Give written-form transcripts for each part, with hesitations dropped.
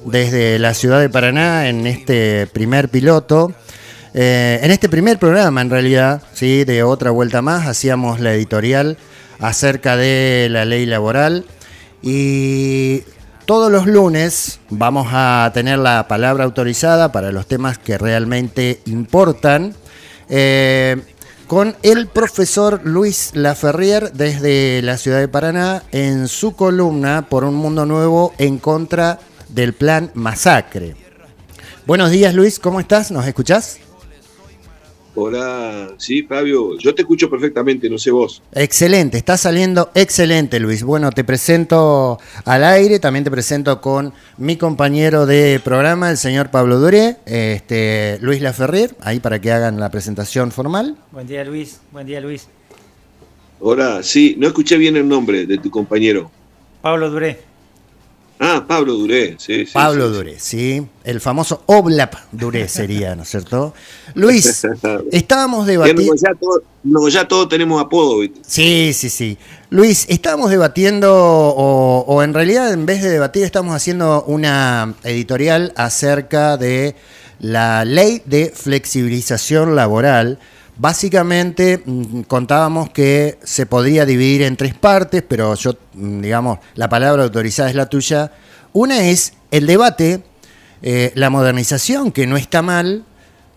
desde la ciudad de Paraná en este primer piloto. En este primer programa, en realidad, ¿sí? De Otra Vuelta Más, hacíamos la editorial acerca de la ley laboral y todos los lunes vamos a tener la palabra autorizada para los temas que realmente importan. Con el profesor Luis Laferrier desde la ciudad de Paraná en su columna Por un Mundo Nuevo en contra del Plan Masacre. Buenos días, Luis, ¿cómo estás? ¿Nos escuchás? Hola, sí, Fabio, yo te escucho perfectamente, no sé vos. Excelente, está saliendo excelente, Luis. Bueno, te presento al aire, también te presento con mi compañero de programa, el señor Pablo Duré, Luis Laferrier, ahí para que hagan la presentación formal. Buen día, Luis. Buen día, Luis. Hola, sí, no escuché bien el nombre de tu compañero. Pablo Duré. Ah, Pablo Duré, sí. Pablo Duré, sí. El famoso Oblap Duré sería, ¿no es cierto? Luis, estábamos debatiendo... Ya todos tenemos apodo, ¿viste? Sí. Luis, estábamos debatiendo, o en realidad en vez de debatir, estamos haciendo una editorial acerca de la ley de flexibilización laboral. Básicamente contábamos que se podría dividir en tres partes, pero yo, digamos, la palabra autorizada es la tuya. Una es el debate, la modernización, que no está mal.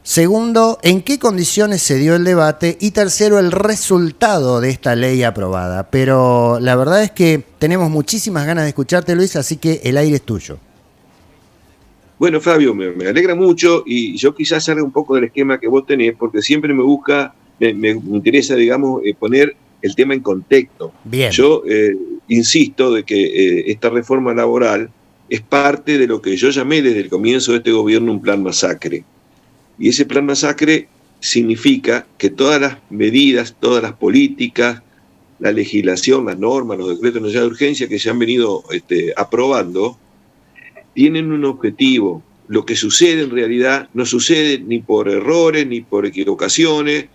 Segundo, en qué condiciones se dio el debate. Y tercero, el resultado de esta ley aprobada. Pero la verdad es que tenemos muchísimas ganas de escucharte, Luis, así que el aire es tuyo. Bueno, Fabio, me alegra mucho y yo quizás salga un poco del esquema que vos tenés, porque siempre me interesa, digamos, poner el tema en contexto. Bien. Yo insisto de que esta reforma laboral es parte de lo que yo llamé desde el comienzo de este gobierno un plan masacre. Y ese plan masacre significa que todas las medidas, todas las políticas, la legislación, las normas, los decretos de necesidad de urgencia que se han venido aprobando, tienen un objetivo. Lo que sucede en realidad no sucede ni por errores, ni por equivocaciones,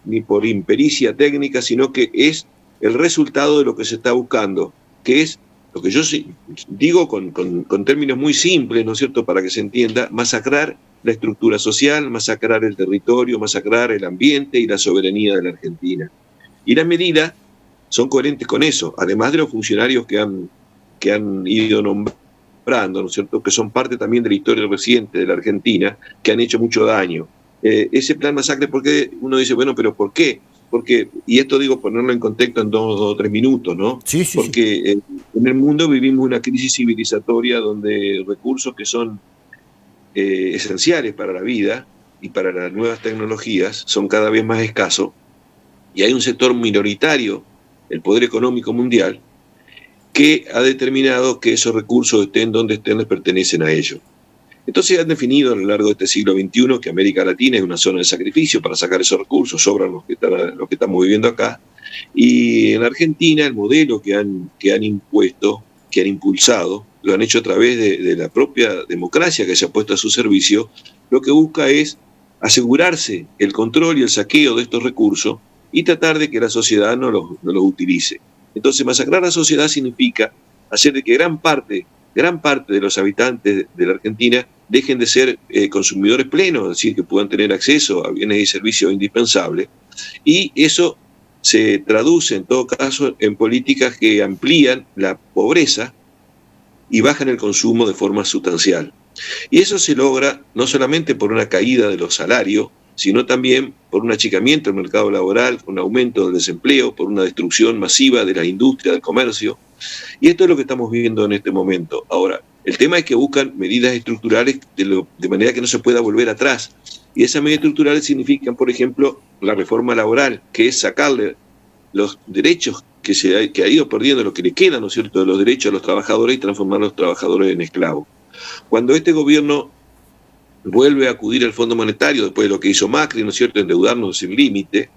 ni por impericia técnica, sino que es el resultado de lo que se está buscando, que es lo que yo digo con términos muy simples, ¿no es cierto?, para que se entienda, masacrar la estructura social, masacrar el territorio, masacrar el ambiente y la soberanía de la Argentina. Y las medidas son coherentes con eso, además de los funcionarios que han ido nombrando, ¿no es cierto?, que son parte también de la historia reciente de la Argentina, que han hecho mucho daño. Ese plan masacre, porque uno dice, bueno, pero ¿por qué? Porque, y esto digo ponerlo en contexto en 2 o 3 minutos, ¿no? Sí. Porque en el mundo vivimos una crisis civilizatoria donde recursos que son esenciales para la vida y para las nuevas tecnologías son cada vez más escasos, y hay un sector minoritario, el poder económico mundial, que ha determinado que esos recursos estén donde estén, les pertenecen a ellos. Entonces han definido a lo largo de este siglo XXI que América Latina es una zona de sacrificio para sacar esos recursos, sobran los que estamos viviendo acá, y en Argentina el modelo que han impuesto, que han impulsado, lo han hecho a través de la propia democracia que se ha puesto a su servicio, lo que busca es asegurarse el control y el saqueo de estos recursos y tratar de que la sociedad no los utilice. Entonces, masacrar a la sociedad significa hacer de que gran parte de los habitantes de la Argentina dejen de ser consumidores plenos, es decir, que puedan tener acceso a bienes y servicios indispensables, y eso se traduce en todo caso en políticas que amplían la pobreza y bajan el consumo de forma sustancial. Y eso se logra no solamente por una caída de los salarios, sino también por un achicamiento del mercado laboral, un aumento del desempleo, por una destrucción masiva de la industria, del comercio. Y esto es lo que estamos viendo en este momento. Ahora, el tema es que buscan medidas estructurales de manera que no se pueda volver atrás. Y esas medidas estructurales significan, por ejemplo, la reforma laboral, que es sacarle los derechos que ha ido perdiendo, lo que le queda, ¿no es cierto?, de los derechos a los trabajadores y transformar a los trabajadores en esclavos. Cuando este gobierno vuelve a acudir al Fondo Monetario, después de lo que hizo Macri, ¿no es cierto?, endeudarnos sin límite,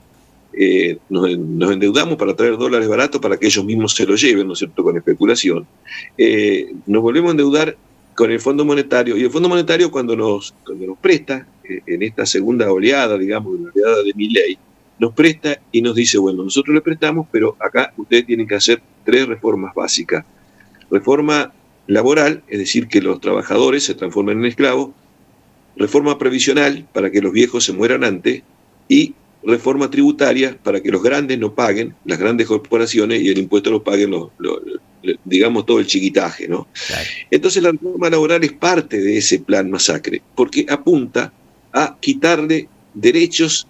nos endeudamos para traer dólares baratos para que ellos mismos se los lleven, ¿no es cierto?, con especulación. Nos volvemos a endeudar con el Fondo Monetario, y el Fondo Monetario cuando nos presta, en esta segunda oleada, digamos, la oleada de Milei, nos presta y nos dice, bueno, nosotros le prestamos, pero acá ustedes tienen que hacer 3 reformas básicas. Reforma laboral, es decir, que los trabajadores se transformen en esclavos, reforma previsional para que los viejos se mueran antes y reforma tributaria para que los grandes no paguen, las grandes corporaciones, y el impuesto lo paguen digamos, todo el chiquitaje, ¿no? Claro. Entonces la reforma laboral es parte de ese plan masacre, porque apunta a quitarle derechos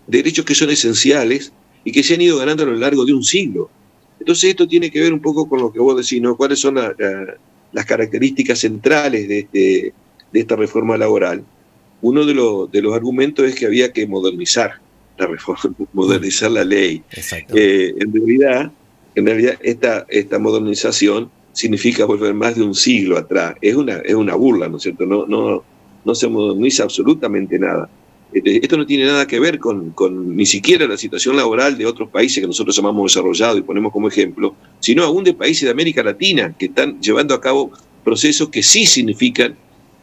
que son esenciales y que se han ido ganando a lo largo de un siglo. Entonces esto tiene que ver un poco con lo que vos decís, ¿no? ¿Cuáles son las características centrales de esta reforma laboral? Uno de los argumentos es que había que modernizar la reforma, modernizar la ley. Exacto. En realidad esta modernización significa volver más de un siglo atrás. Es una burla, ¿no es cierto? No se moderniza absolutamente nada. Esto no tiene nada que ver con ni siquiera la situación laboral de otros países que nosotros llamamos desarrollados y ponemos como ejemplo, sino aún de países de América Latina que están llevando a cabo procesos que sí significan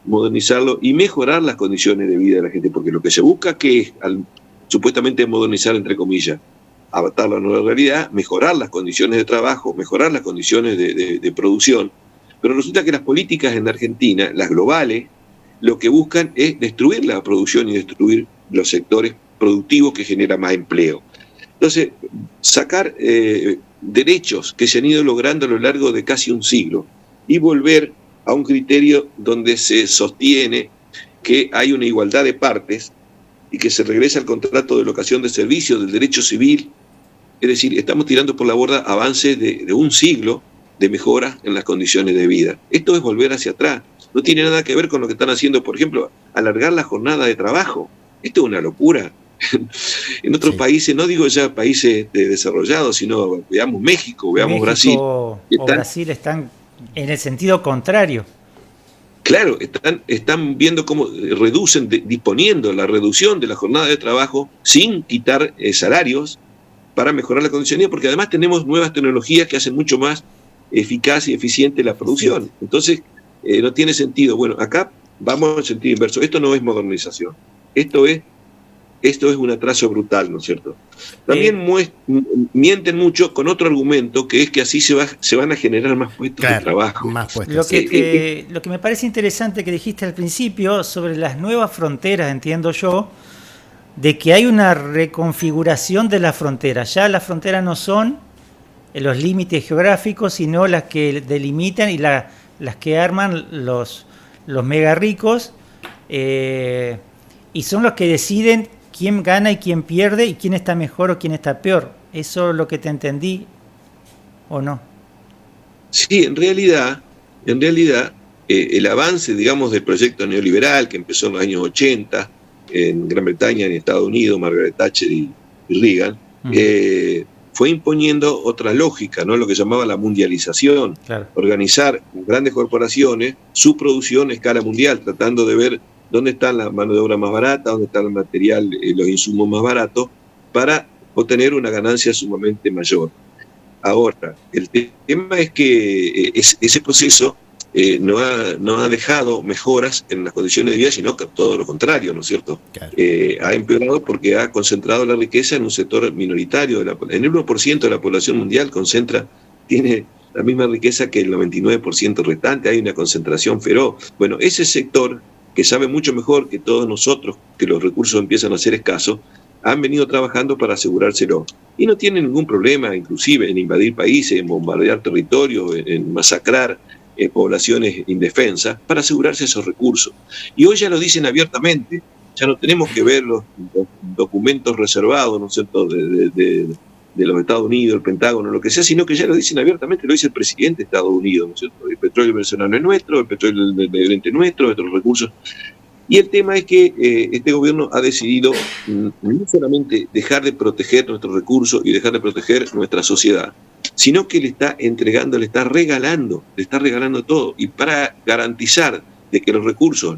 modernizarlo y mejorar las condiciones de vida de la gente, porque lo que se busca que es, supuestamente modernizar, entre comillas, adaptar la nueva realidad, mejorar las condiciones de trabajo, mejorar las condiciones de producción, pero resulta que las políticas en Argentina, las globales, lo que buscan es destruir la producción y destruir los sectores productivos que generan más empleo. Entonces, sacar derechos que se han ido logrando a lo largo de casi un siglo y volver a un criterio donde se sostiene que hay una igualdad de partes y que se regresa al contrato de locación de servicios, del derecho civil. Es decir, estamos tirando por la borda avances de un siglo de mejoras en las condiciones de vida. Esto es volver hacia atrás. No tiene nada que ver con lo que están haciendo, por ejemplo, alargar la jornada de trabajo. Esto es una locura. En otros países, no digo ya países desarrollados, sino veamos México, veamos Brasil. O Brasil están en el sentido contrario. Claro, están viendo cómo reducen, disponiendo la reducción de la jornada de trabajo sin quitar salarios para mejorar la condición de vida, porque además tenemos nuevas tecnologías que hacen mucho más eficaz y eficiente la producción. Entonces, no tiene sentido. Bueno, acá vamos en sentido inverso. Esto no es modernización. Esto es un atraso brutal, ¿no es cierto? También mienten mucho con otro argumento, que es que así se van a generar más puestos de trabajo. Más puestos. Lo que me parece interesante que dijiste al principio sobre las nuevas fronteras, entiendo yo, de que hay una reconfiguración de las fronteras. Ya las fronteras no son los límites geográficos, sino las que delimitan y las que arman los mega ricos, y son los que deciden quién gana y quién pierde y quién está mejor o quién está peor. ¿Eso es lo que te entendí o no? Sí, en realidad el avance, digamos, del proyecto neoliberal que empezó en los años 80 en Gran Bretaña, en Estados Unidos, Margaret Thatcher y Reagan, fue imponiendo otra lógica, ¿no? Lo que llamaba la mundialización. Claro. Organizar grandes corporaciones, su producción a escala mundial, tratando de ver dónde está la mano de obra más barata, dónde está el material, los insumos más baratos, para obtener una ganancia sumamente mayor. Ahora, el tema es que ese proceso no ha dejado mejoras en las condiciones de vida, sino que todo lo contrario, ¿no es cierto? Claro. Ha empeorado porque ha concentrado la riqueza en un sector minoritario. En el 1% de la población mundial tiene la misma riqueza que el 99% restante. Hay una concentración feroz. Bueno, ese sector, que sabe mucho mejor que todos nosotros que los recursos empiezan a ser escasos, han venido trabajando para asegurárselo. Y no tienen ningún problema, inclusive, en invadir países, en bombardear territorios, en masacrar poblaciones indefensas, para asegurarse esos recursos. Y hoy ya lo dicen abiertamente, ya no tenemos que ver los documentos reservados, ¿no es cierto?, de los Estados Unidos, el Pentágono, lo que sea, sino que ya lo dicen abiertamente, lo dice el presidente de Estados Unidos, ¿no es cierto? El petróleo venezolano es nuestro, el petróleo del Medio Oriente es nuestro, nuestros recursos. Y el tema es que este gobierno ha decidido no solamente dejar de proteger nuestros recursos y dejar de proteger nuestra sociedad, sino que le está entregando, le está regalando todo. Y para garantizar de que los recursos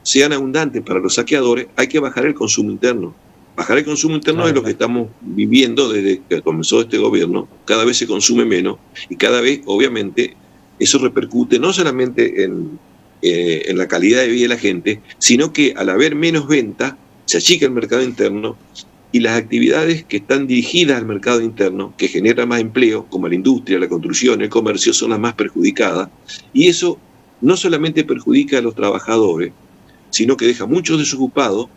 sean abundantes para los saqueadores, hay que bajar el consumo interno. Bajar el consumo interno es lo que estamos viviendo desde que comenzó este gobierno. Cada vez se consume menos y cada vez, obviamente, eso repercute no solamente en la calidad de vida de la gente, sino que al haber menos ventas, se achica el mercado interno y las actividades que están dirigidas al mercado interno, que generan más empleo, como la industria, la construcción, el comercio, son las más perjudicadas. Y eso no solamente perjudica a los trabajadores, sino que deja muchos desocupados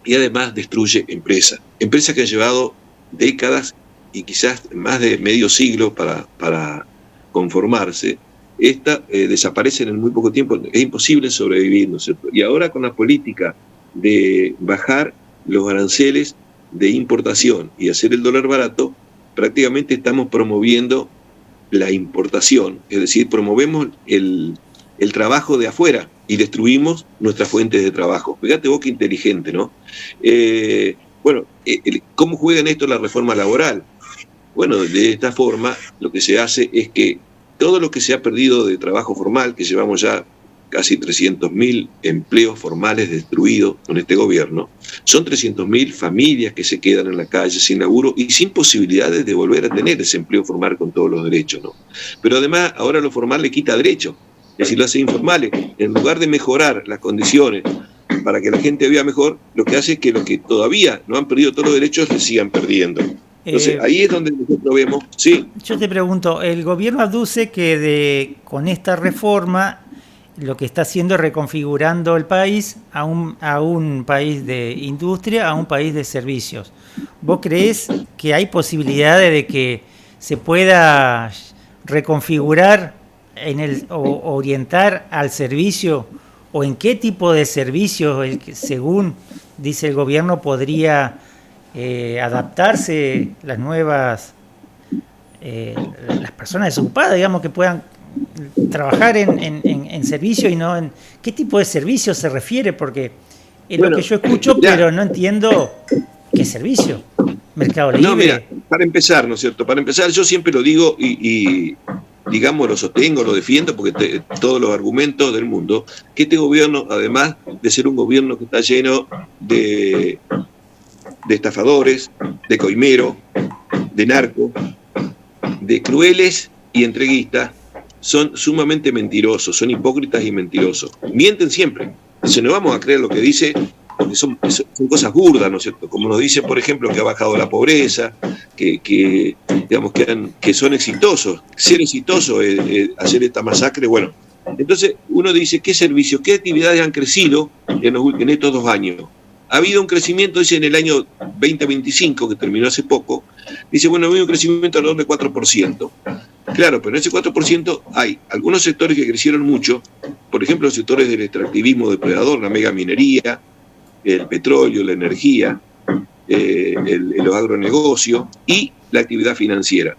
y además destruye empresas. Empresas que han llevado décadas y quizás más de medio siglo para conformarse. Desaparecen en muy poco tiempo. Es imposible sobrevivir, ¿no es cierto? Y ahora con la política de bajar los aranceles de importación y hacer el dólar barato, prácticamente estamos promoviendo la importación, es decir, promovemos el trabajo de afuera y destruimos nuestras fuentes de trabajo. Fíjate vos qué inteligente, ¿no? ¿Cómo juega en esto la reforma laboral? Bueno, de esta forma lo que se hace es que todo lo que se ha perdido de trabajo formal, que llevamos ya casi 300.000 empleos formales destruidos con este gobierno, son 300.000 familias que se quedan en la calle sin laburo y sin posibilidades de volver a tener ese empleo formal con todos los derechos, ¿no? Pero además ahora lo formal le quita derechos, es decir, lo hace informales. En lugar de mejorar las condiciones para que la gente viva mejor, lo que hace es que los que todavía no han perdido todos los derechos les sigan perdiendo. Entonces, ahí es donde nosotros vemos, sí. Yo te pregunto, el gobierno aduce que con esta reforma lo que está haciendo es reconfigurando el país a un país de industria, a un país de servicios. ¿Vos creés que hay posibilidades de que se pueda reconfigurar o orientar al servicio, o en qué tipo de servicios, según dice el gobierno, podría adaptarse las nuevas, las personas desocupadas, digamos, que puedan trabajar en servicio y no en... ¿Qué tipo de servicio se refiere? Porque es lo que yo escucho, pero no entiendo qué servicio. Mercado Libre. No, mira, para empezar, ¿no es cierto? Para empezar, yo siempre lo digo y digamos, lo sostengo, lo defiendo, porque todos los argumentos del mundo, que este gobierno, además de ser un gobierno que está lleno de estafadores, de coimeros, de narcos, de crueles y entreguistas, son sumamente mentirosos, son hipócritas y mentirosos. Mienten siempre. Entonces no vamos a creer lo que dice, porque son cosas burdas, ¿no es cierto? Como nos dicen, por ejemplo, que ha bajado la pobreza, que son exitosos. Ser exitoso es hacer esta masacre. Bueno, entonces uno dice, ¿qué servicios, qué actividades han crecido en estos 2 años? Ha habido un crecimiento, dice, en el año 2025, que terminó hace poco, dice, bueno, ha habido un crecimiento alrededor del 4%. Claro, pero en ese 4% hay algunos sectores que crecieron mucho, por ejemplo, los sectores del extractivismo depredador, la megaminería, el petróleo, la energía, los agronegocios y la actividad financiera.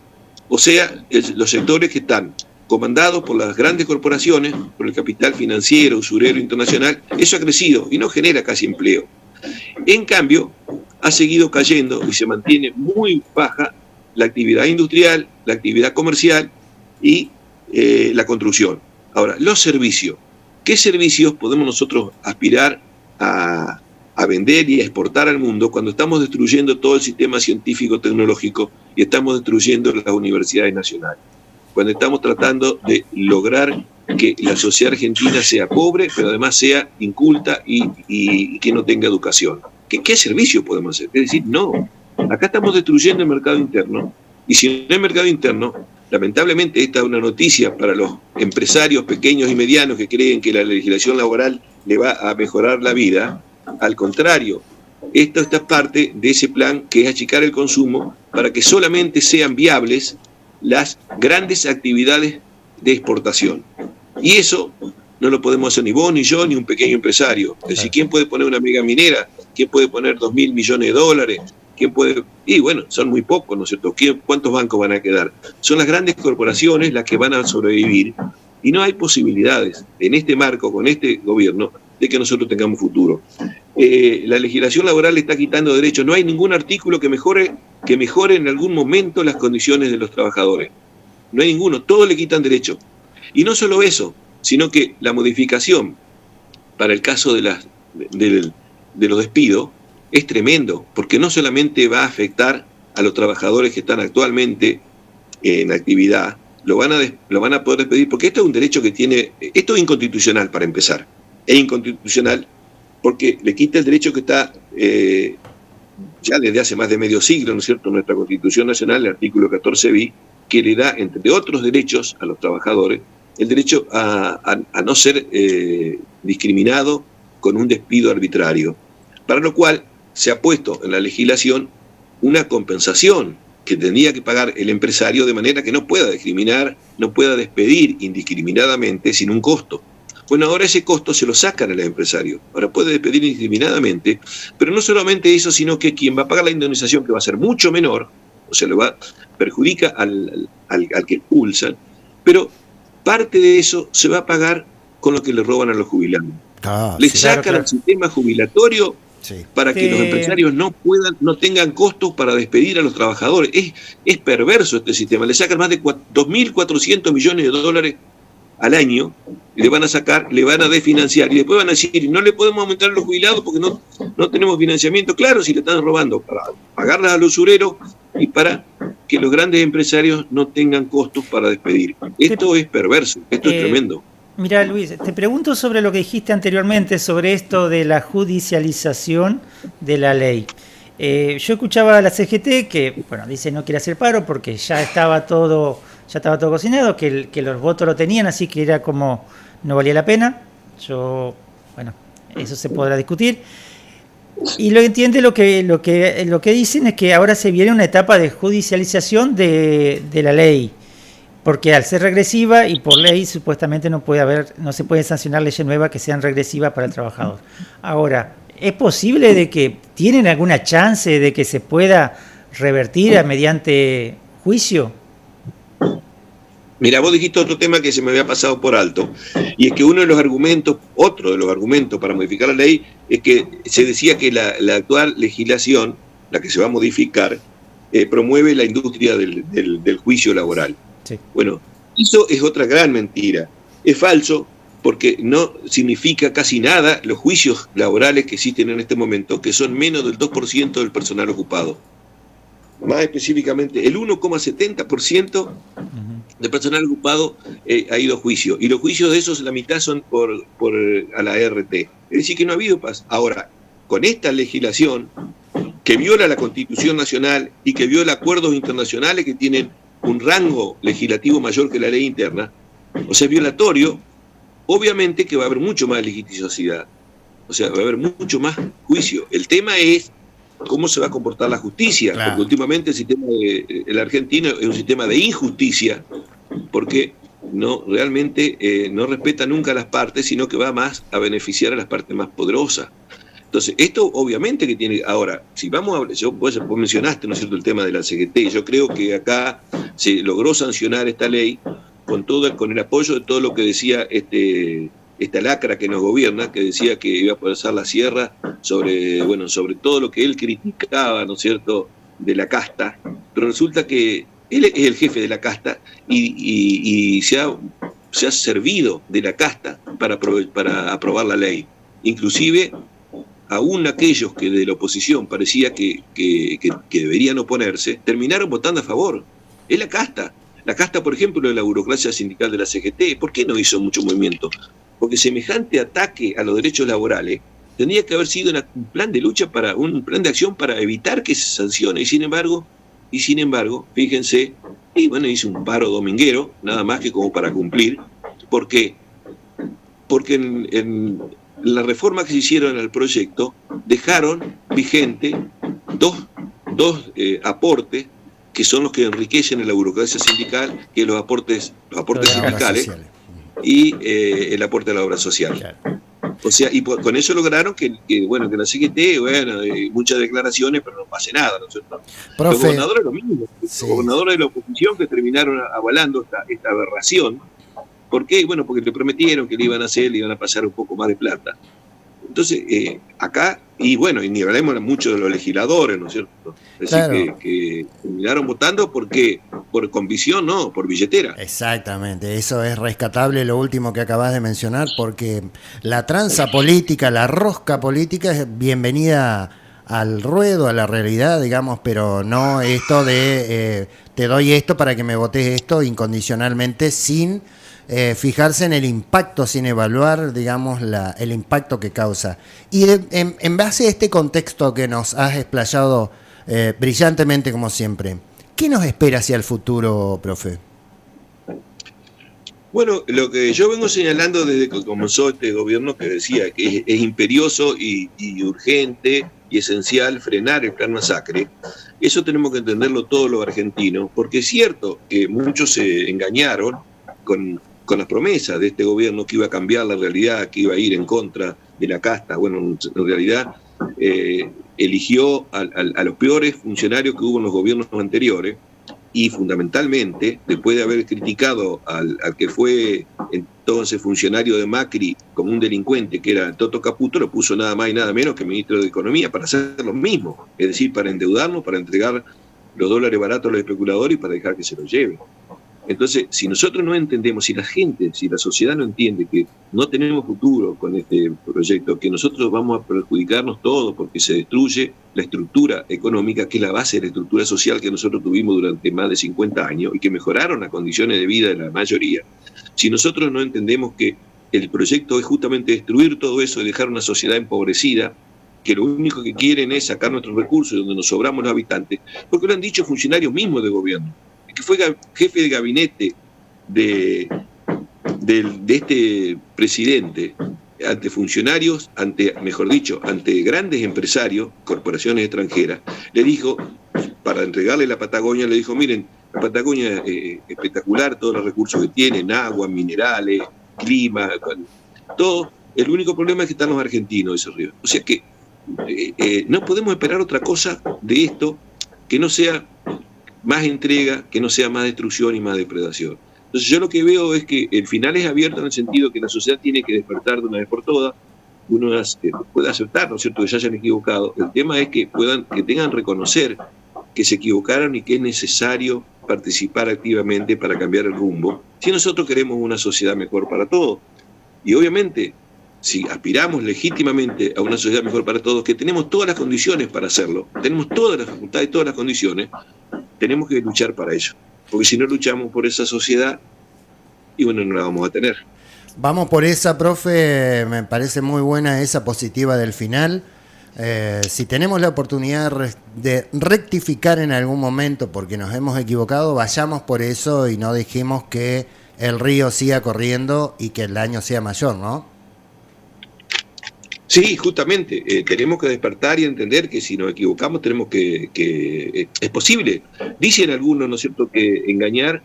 O sea, los sectores que están comandados por las grandes corporaciones, por el capital financiero, usurero internacional, eso ha crecido y no genera casi empleo. En cambio, ha seguido cayendo y se mantiene muy baja la actividad industrial, la actividad comercial y la construcción. Ahora, los servicios. ¿Qué servicios podemos nosotros aspirar a vender y a exportar al mundo cuando estamos destruyendo todo el sistema científico-tecnológico y estamos destruyendo las universidades nacionales? Cuando estamos tratando de lograr que la sociedad argentina sea pobre, pero además sea inculta y que no tenga educación. ¿Qué servicio podemos hacer? Es decir, no. Acá estamos destruyendo el mercado interno, y si no hay mercado interno, lamentablemente esta es una noticia para los empresarios pequeños y medianos que creen que la legislación laboral le va a mejorar la vida. Al contrario, esta es parte de ese plan que es achicar el consumo para que solamente sean viables las grandes actividades de exportación. Y eso no lo podemos hacer ni vos, ni yo, ni un pequeño empresario. Es decir, ¿quién puede poner una mega minera? ¿Quién puede poner 2.000 millones de dólares? ¿Quién puede? Y bueno, son muy pocos, ¿no es cierto? ¿Cuántos bancos van a quedar? Son las grandes corporaciones las que van a sobrevivir y no hay posibilidades en este marco, con este gobierno, de que nosotros tengamos futuro. La legislación laboral le está quitando derechos. No hay ningún artículo que mejore en algún momento las condiciones de los trabajadores. No hay ninguno, todos le quitan derechos. Y no solo eso, sino que la modificación para el caso de los despidos es tremendo, porque no solamente va a afectar a los trabajadores que están actualmente en actividad, lo van a poder despedir, porque esto es un derecho que tiene, esto es inconstitucional para empezar, es inconstitucional porque le quita el derecho que está ya desde hace más de medio siglo, ¿no es cierto?, nuestra Constitución Nacional, el artículo 14 bis, que le da, entre otros derechos, a los trabajadores, el derecho a no ser discriminado con un despido arbitrario, para lo cual se ha puesto en la legislación una compensación que tendría que pagar el empresario de manera que no pueda discriminar, no pueda despedir indiscriminadamente sin un costo. Bueno, ahora ese costo se lo sacan al empresario. Ahora puede despedir indiscriminadamente, pero no solamente eso, sino que quien va a pagar la indemnización, que va a ser mucho menor, o sea, perjudica al que expulsan, pero parte de eso se va a pagar con lo que le roban a los jubilados. Le sacan al sistema jubilatorio para que los empresarios no tengan costos para despedir a los trabajadores. Es perverso este sistema. Le sacan más de 2.400 millones de dólares al año, le van a sacar, le van a desfinanciar, y después van a decir, no le podemos aumentar a los jubilados porque no tenemos financiamiento. Claro, si le están robando para pagarlas a los usureros y para que los grandes empresarios no tengan costos para despedir. Esto es perverso, esto es tremendo. Mira, Luis, te pregunto sobre lo que dijiste anteriormente, sobre esto de la judicialización de la ley. Yo escuchaba a la CGT que, bueno, dice no quiere hacer paro porque ya estaba todo cocinado, que los votos lo tenían, así que era como no valía la pena. Bueno, eso se podrá discutir. Y lo entiende lo que dicen es que ahora se viene una etapa de judicialización de la ley, porque al ser regresiva y por ley supuestamente no se pueden sancionar leyes nuevas que sean regresivas para el trabajador. Ahora, ¿es posible de que tienen alguna chance de que se pueda revertir mediante juicio? Mira, vos dijiste otro tema que se me había pasado por alto, y es que otro de los argumentos para modificar la ley es que se decía que la actual legislación, la que se va a modificar, promueve la industria del juicio laboral. Sí. Bueno, eso es otra gran mentira. Es falso porque no significa casi nada los juicios laborales que existen en este momento, que son menos del 2% del personal ocupado. Más específicamente, el 1,70% del personal ocupado ha ido a juicio. Y los juicios de esos, la mitad son a la RT. Es decir, que no ha habido paz. Ahora, con esta legislación que viola la Constitución Nacional y que viola acuerdos internacionales que tienen un rango legislativo mayor que la ley interna, o sea, es violatorio, obviamente que va a haber mucho más litigiosidad. O sea, va a haber mucho más juicio. El tema es cómo se va a comportar la justicia, claro. Porque últimamente el argentino es un sistema de injusticia, porque realmente no respeta nunca a las partes, sino que va más a beneficiar a las partes más poderosas. Entonces, esto obviamente que tiene... Ahora, si vamos a... Vos mencionaste, ¿no es cierto?, el tema de la CGT. Yo creo que acá se logró sancionar esta ley con el apoyo de todo lo que decía esta lacra que nos gobierna, que decía que iba a pasar la sierra sobre todo lo que él criticaba, ¿no es cierto?, de la casta, pero resulta que él es el jefe de la casta y se ha servido de la casta para aprobar la ley. Inclusive, aún aquellos que de la oposición parecía que deberían oponerse, terminaron votando a favor. Es la casta. La casta, por ejemplo, de la burocracia sindical de la CGT, ¿por qué no hizo mucho movimiento? Porque semejante ataque a los derechos laborales tendría que haber sido un plan de lucha, un plan de acción para evitar que se sancione. Y sin embargo, fíjense, hizo un paro dominguero, nada más que como para cumplir. ¿Por qué? Porque en la reforma que se hicieron al proyecto dejaron vigente dos aportes que son los que enriquecen en la burocracia sindical, que es los aportes sindicales y el aporte a la obra social. Claro. O sea, y con eso lograron que la CGT, muchas declaraciones, pero no pase nada, ¿no es cierto? Los gobernadores lo mismo, los gobernadores de la oposición que terminaron avalando esta aberración. ¿Por qué? Bueno, porque le prometieron que le iban a pasar un poco más de plata. Entonces, acá, y ni hablemos mucho de los legisladores, ¿no es cierto? Es decir, que terminaron votando porque por convicción, no, por billetera. Exactamente, eso es rescatable lo último que acabas de mencionar, porque la tranza política, la rosca política es bienvenida al ruedo, a la realidad, digamos, pero no esto de te doy esto para que me votes esto incondicionalmente sin fijarse en el impacto sin evaluar, digamos, el impacto que causa. Y en base a este contexto que nos has explayado brillantemente como siempre, ¿qué nos espera hacia el futuro, profe? Bueno, lo que yo vengo señalando desde que comenzó este gobierno, que decía que es imperioso y urgente y esencial frenar el plan Masacre, eso tenemos que entenderlo todos los argentinos, porque es cierto que muchos se engañaron con las promesas de este gobierno que iba a cambiar la realidad, que iba a ir en contra de la casta. Bueno, en realidad eligió a los peores funcionarios que hubo en los gobiernos anteriores, y fundamentalmente, después de haber criticado al que fue entonces funcionario de Macri como un delincuente, que era Toto Caputo, lo puso nada más y nada menos que ministro de Economía para hacer lo mismo, es decir, para endeudarnos, para entregar los dólares baratos a los especuladores y para dejar que se los lleven. Entonces, si nosotros no entendemos, si la gente, si la sociedad no entiende que no tenemos futuro con este proyecto, que nosotros vamos a perjudicarnos todos porque se destruye la estructura económica, que es la base de la estructura social que nosotros tuvimos durante más de 50 años y que mejoraron las condiciones de vida de la mayoría, si nosotros no entendemos que el proyecto es justamente destruir todo eso y dejar una sociedad empobrecida, que lo único que quieren es sacar nuestros recursos donde nos sobramos los habitantes, porque lo han dicho funcionarios mismos de gobierno, que fue jefe de gabinete de este presidente, ante funcionarios, mejor dicho, ante grandes empresarios, corporaciones extranjeras, le dijo, para entregarle la Patagonia, le dijo, miren, la Patagonia es espectacular, todos los recursos que tienen, agua, minerales, clima, todo. El único problema es que están los argentinos de ese río. O sea que no podemos esperar otra cosa de esto que no sea más entrega, que no sea más destrucción y más depredación. Entonces yo lo que veo es que el final es abierto en el sentido que la sociedad tiene que despertar de una vez por todas, uno puede aceptar, ¿no es cierto?, que se hayan equivocado. El tema es que tengan reconocer que se equivocaron y que es necesario participar activamente para cambiar el rumbo, si nosotros queremos una sociedad mejor para todos. Y obviamente, si aspiramos legítimamente a una sociedad mejor para todos, que tenemos todas las condiciones para hacerlo, tenemos todas las facultades, todas las condiciones, tenemos que luchar para ello. Porque si no luchamos por esa sociedad, y bueno, no la vamos a tener. Vamos por esa, profe, me parece muy buena esa positiva del final. Si tenemos la oportunidad de rectificar en algún momento porque nos hemos equivocado, vayamos por eso y no dejemos que el río siga corriendo y que el daño sea mayor, ¿no? Sí, justamente, tenemos que despertar y entender que si nos equivocamos tenemos que es posible. Dicen algunos, ¿no es cierto?, que engañar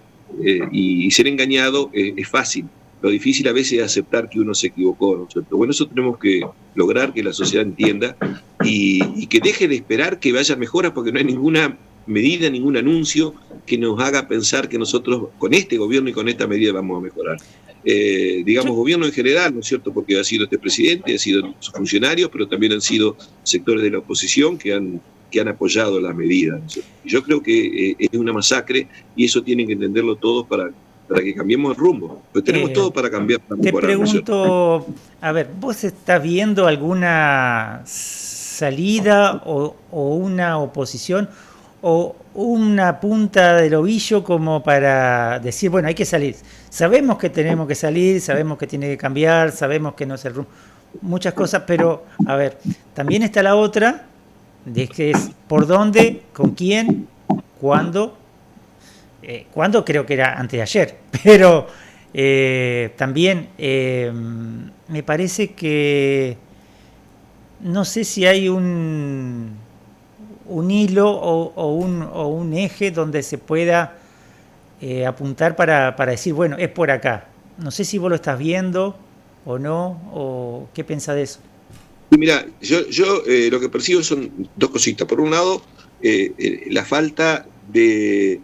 y ser engañado es fácil. Lo difícil a veces es aceptar que uno se equivocó, ¿no es cierto? Bueno, eso tenemos que lograr que la sociedad entienda y que deje de esperar que vaya mejoras, porque no hay ninguna medida, ningún anuncio que nos haga pensar que nosotros con este gobierno y con esta medida vamos a mejorar. Digamos, gobierno en general, ¿no es cierto?, porque ha sido este presidente, ha sido sus funcionarios, pero también han sido sectores de la oposición que han apoyado las medidas, ¿no es cierto? Yo creo que es una masacre y eso tienen que entenderlo todos para que cambiemos el rumbo. Pues tenemos todo para cambiar. Para te pregunto, a ver, ¿vos estás viendo alguna salida o una oposición o una punta del ovillo como para decir, bueno, hay que salir? Sabemos que tenemos que salir, sabemos que tiene que cambiar, sabemos que no es el rumbo, muchas cosas, pero, a ver, también está la otra, de que es por dónde, con quién, cuándo. Cuando creo que era antes de ayer, pero también me parece que no sé si hay un hilo o un eje donde se pueda apuntar para decir, bueno, es por acá. No sé si vos lo estás viendo o no, o qué pensás de eso. Mira, yo lo que percibo son dos cositas. Por un lado, la falta de,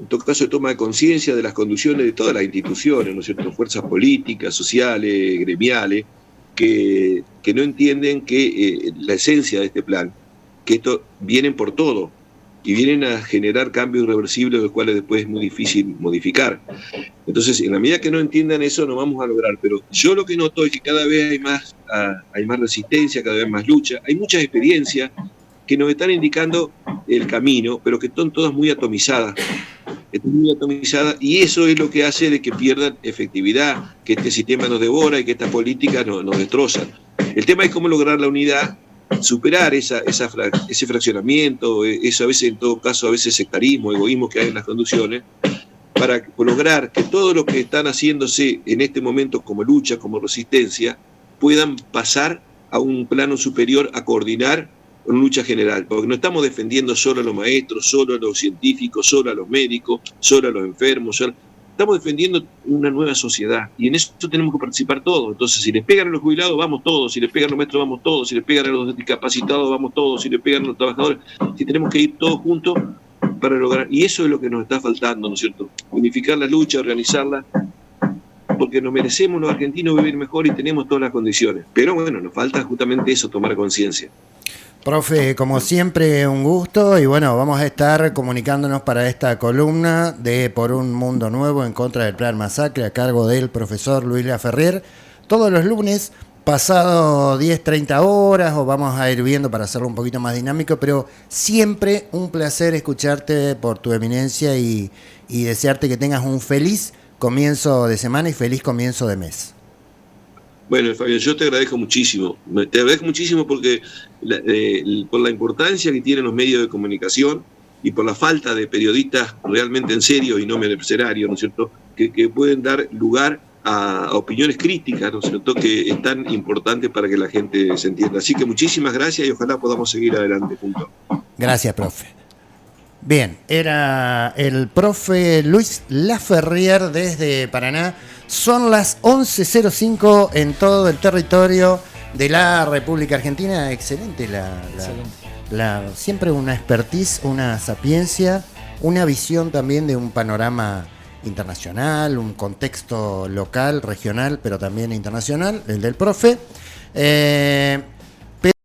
en todo caso, de toma de conciencia de las conducciones de todas las instituciones, ¿no es cierto?, fuerzas políticas, sociales, gremiales, que no entienden que la esencia de este plan, que esto vienen por todo y vienen a generar cambios irreversibles, los cuales después es muy difícil modificar. Entonces, en la medida que no entiendan eso, no vamos a lograr. Pero yo lo que noto es que cada vez hay más resistencia, cada vez más lucha, hay muchas experiencias que nos están indicando el camino, pero que están todas muy atomizadas. está muy atomizada, y eso es lo que hace de que pierdan efectividad, que este sistema nos devora y que estas políticas nos destrozan. El tema es cómo lograr la unidad, superar ese fraccionamiento, eso a veces, en todo caso, a veces sectarismo, egoísmo que hay en las conducciones, para lograr que todo lo que están haciéndose en este momento como lucha, como resistencia, puedan pasar a un plano superior a coordinar una lucha general, porque no estamos defendiendo solo a los maestros, solo a los científicos, solo a los médicos, solo a los enfermos, estamos defendiendo una nueva sociedad, y en eso tenemos que participar todos. Entonces, si les pegan a los jubilados, vamos todos; si les pegan a los maestros, vamos todos; si les pegan a los discapacitados, vamos todos; si les pegan a los trabajadores, si tenemos que ir todos juntos para lograr, y eso es lo que nos está faltando, ¿no es cierto? Unificar la lucha, organizarla, porque nos merecemos los argentinos vivir mejor y tenemos todas las condiciones. Pero bueno, nos falta justamente eso, tomar conciencia. Profe, como siempre, un gusto, y bueno, vamos a estar comunicándonos para esta columna de Por un Mundo Nuevo en contra del Plan Masacre, a cargo del profesor Luis Laferrier, todos los lunes, pasado 10-30 horas, o vamos a ir viendo para hacerlo un poquito más dinámico, pero siempre un placer escucharte por tu eminencia y desearte que tengas un feliz comienzo de semana y feliz comienzo de mes. Bueno, Fabián, yo te agradezco muchísimo. Te agradezco muchísimo porque por la importancia que tienen los medios de comunicación y por la falta de periodistas realmente en serio y no mercenarios, ¿no es cierto?, que pueden dar lugar a opiniones críticas, ¿no es cierto?, que es tan importante para que la gente se entienda. Así que muchísimas gracias y ojalá podamos seguir adelante juntos. Gracias, profe. Bien, era el profe Luis Laferrier desde Paraná. Son las 11:05 en todo el territorio de la República Argentina. Excelente, siempre una expertise, una sapiencia, una visión también de un panorama internacional, un contexto local, regional, pero también internacional, el del profe.